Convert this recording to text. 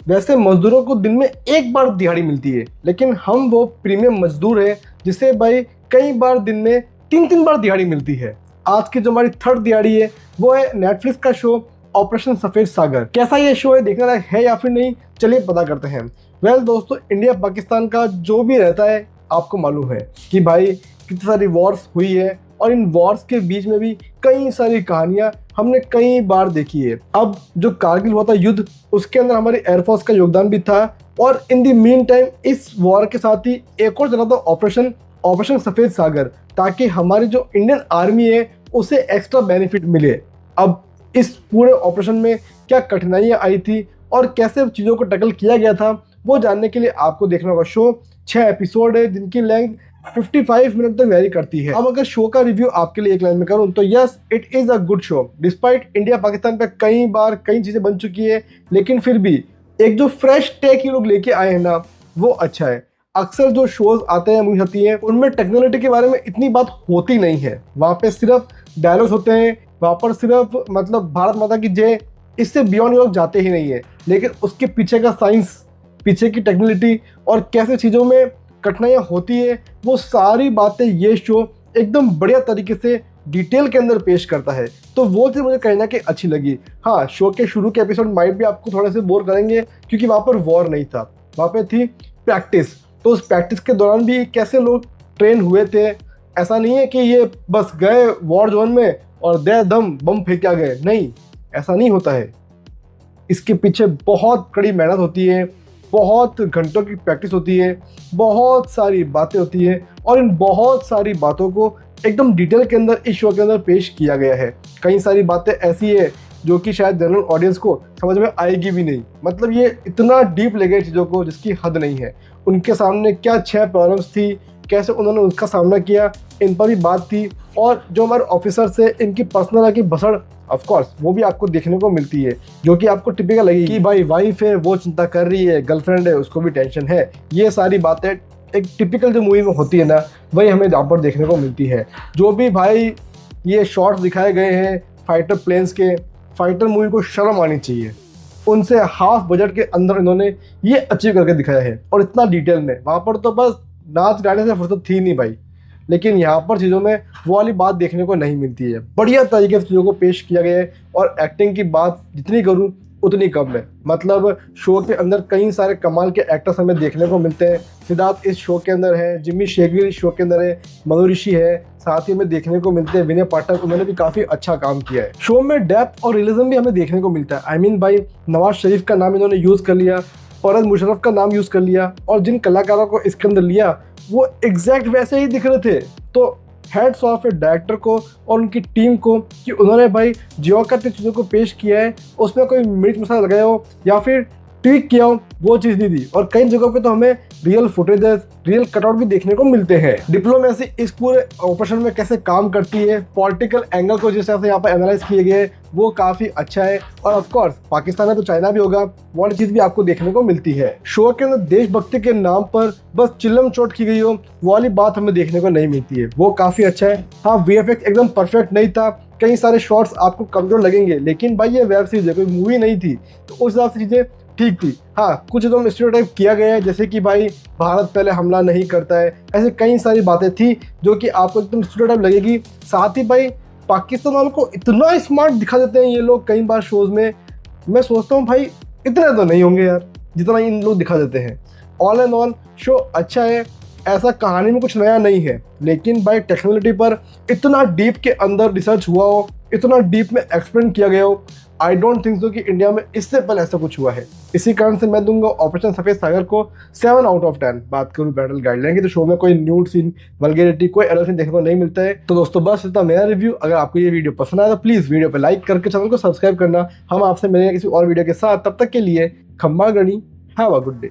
वैसे मजदूरों को दिन में एक बार दिहाड़ी मिलती है, लेकिन हम वो प्रीमियम मजदूर हैं जिसे भाई कई बार दिन में 3-3 बार दिहाड़ी मिलती है। आज की जो हमारी थर्ड दिहाड़ी है वो है नेटफ्लिक्स का शो ऑपरेशन सफ़ेद सागर। कैसा ये शो है, देखने लायक है या फिर नहीं, चलिए पता करते हैं। वेल दोस्तों, इंडिया पाकिस्तान का जो भी रहता है आपको मालूम है कि भाई कितनी सारी वॉर्स हुई है और इन वॉर्स के बीच में भी कई सारी कहानियां हमने कई बार देखी है। अब जो कारगिल हुआ था युद्ध, उसके अंदर हमारी एयरफोर्स का योगदान भी था और इन दी मीन टाइम इस वॉर के साथ ही एक और चला था ऑपरेशन सफ़ेद सागर, ताकि हमारी जो इंडियन आर्मी है उसे एक्स्ट्रा बेनिफिट मिले। अब इस पूरे ऑपरेशन में क्या कठिनाइयाँ आई थी और कैसे चीज़ों को टैकल किया गया था, वो जानने के लिए आपको देखना होगा। शो 6 एपिसोड है जिनकी लेंथ 55 मिनट तक वेरी करती है। अब अगर शो का रिव्यू आपके लिए एक लाइन में करूं तो yes, it is a good show. Despite India Pakistan पे कई बार कई चीज़ें बन चुकी है, लेकिन फिर भी एक जो फ्रेश टेक ये लोग लेके आए हैं ना, वो अच्छा है। अक्सर जो शोज आते हैं, मूवीज आती हैं, उनमें टेक्नोलॉजी के बारे में इतनी बात होती नहीं है। वहाँ पे सिर्फ डायलॉग्स होते हैं, वहाँ पर सिर्फ मतलब भारत माता की जय, इससे बियॉन्ड लोग जाते ही नहीं है। लेकिन उसके पीछे का साइंस, पीछे की टेक्नोलॉजी और कैसे चीज़ों में कठिनाइयाँ होती है, वो सारी बातें ये शो एकदम बढ़िया तरीके से डिटेल के अंदर पेश करता है। तो वो चीज़ मुझे कहीं ना कहीं अच्छी लगी। हाँ, शो के शुरू के एपिसोड माइट भी आपको थोड़े से बोर करेंगे क्योंकि वहाँ पर वॉर नहीं था, वहाँ पे थी प्रैक्टिस। तो उस प्रैक्टिस के दौरान भी कैसे लोग ट्रेन हुए थे, ऐसा नहीं है कि ये बस गए वॉर जोन में और दे दम बम फेंक आ गए, नहीं, ऐसा नहीं होता है। इसके पीछे बहुत कड़ी मेहनत होती है, बहुत घंटों की प्रैक्टिस होती है, बहुत सारी बातें होती हैं और इन बहुत सारी बातों को एकदम डिटेल के अंदर इस शो के अंदर पेश किया गया है। कई सारी बातें ऐसी है जो कि शायद जनरल ऑडियंस को समझ में आएगी भी नहीं। मतलब ये इतना डीप ले गए चीज़ों को जिसकी हद नहीं है। उनके सामने क्या 6 प्रॉब्लम्स थी, कैसे उन्होंने उसका सामना किया, इन पर भी बात थी। और जो हमारे ऑफिसर्स है, इनकी पर्सनल की भसड़ ऑफ कोर्स वो भी आपको देखने को मिलती है, जो कि आपको टिपिकल लगेगी कि भाई वाइफ है वो चिंता कर रही है, गर्लफ्रेंड है उसको भी टेंशन है। ये सारी बातें एक टिपिकल जो मूवी में होती है ना, वही हमें जहाँ पर देखने को मिलती है। जो भी भाई ये शॉट्स दिखाए गए हैं फाइटर प्लेन्स के, फाइटर मूवी को शर्म आनी चाहिए। उनसे हाफ बजट के अंदर इन्होंने ये अचीव करके दिखाया है और इतना डिटेल में। वहाँ पर तो बस नाच गाने से फुर्सत थी नहीं भाई, लेकिन यहाँ पर चीज़ों में वो वाली बात देखने को नहीं मिलती है। बढ़िया तरीके से चीज़ों को पेश किया गया है और एक्टिंग की बात जितनी करूँ उतनी कम है। मतलब शो के अंदर कई सारे कमाल के एक्टर्स हमें देखने को मिलते हैं। सिद्धार्थ इस शो के अंदर है, जिम्मी शेरगिल इस शो के अंदर है, मनु ऋषि है, साथ ही हमें देखने को मिलते हैं विनय पाठक, उन्होंने भी काफ़ी अच्छा काम किया है। शो में डेप्थ और रियलिज्म भी हमें देखने को मिलता है। आई मीन भाई नवाज शरीफ का नाम इन्होंने यूज़ कर लिया, परवेज मुशर्रफ का नाम यूज़ कर लिया और जिन कलाकारों को इसके अंदर लिया वो एग्जैक्ट वैसे ही दिख रहे थे। तो हेड्स ऑफ है डायरेक्टर को और उनकी टीम को कि उन्होंने भाई जो करते चीज़ों को पेश किया है, उसमें कोई मिर्च मसाला लगाया हो या फिर ट्वीक किया हो, वो चीज़ नहीं दी। और कई जगहों पे तो हमें रियल फुटेजेस, रियल कटआउट भी देखने को मिलते हैं। डिप्लोमेसी इस पूरे ऑपरेशन में कैसे काम करती है, पॉलिटिकल एंगल को जिस तरह से यहाँ पर एनालाइज किए गए, वो काफ़ी अच्छा है। और ऑफ कोर्स पाकिस्तान है तो चाइना भी होगा, वो वाली चीज़ भी आपको देखने को मिलती है। शो के अंदर देशभक्ति के नाम पर बस चिल्लम चोट की गई हो, वो वाली बात हमें देखने को नहीं मिलती है, वो काफ़ी अच्छा है। हाँ, VFX एकदम परफेक्ट नहीं था, कई सारे शॉट्स आपको कमजोर लगेंगे, लेकिन भाई ये वेब सीरीज है, कोई मूवी नहीं थी, तो उस हिसाब से चीज़ें ठीक थी। हाँ, कुछ तो स्टीरियोटाइप किया गया है, जैसे कि भाई भारत पहले हमला नहीं करता है, ऐसे कई सारी बातें थी जो कि आपको एकदम स्टीरियोटाइप लगेगी। साथ ही भाई पाकिस्तान वालों को इतना स्मार्ट दिखा देते हैं ये लोग कई बार शोज़ में, मैं सोचता हूँ भाई इतने तो नहीं होंगे यार जितना इन लोग दिखा देते हैं। ऑल एंड ऑल शो अच्छा है, ऐसा कहानी में कुछ नया नहीं है, लेकिन भाई टेक्नोलॉजी पर इतना डीप के अंदर रिसर्च हुआ हो, इतना डीप में एक्सप्लेन किया गया हो, आई डोंट थिंक सो कि इंडिया में इससे पहले ऐसा कुछ हुआ है। इसी कारण से मैं दूंगा ऑपरेशन सफ़ेद सागर को 7 आउट ऑफ 10। बात करूँ बैटल गाइडलाइन की तो शो में कोई न्यूड सीन, वल्गैरिटी, कोई एडल्ट सीन देखने को नहीं मिलता है। तो दोस्तों बस इतना मेरा रिव्यू। अगर आपको ये वीडियो पसंद आया तो प्लीज़ वीडियो पर लाइक करके चैनल को सब्सक्राइब करना। हम आपसे मिलेंगे किसी और वीडियो के साथ, तब तक के लिए खम्मा गणी, हैव अ गुड डे।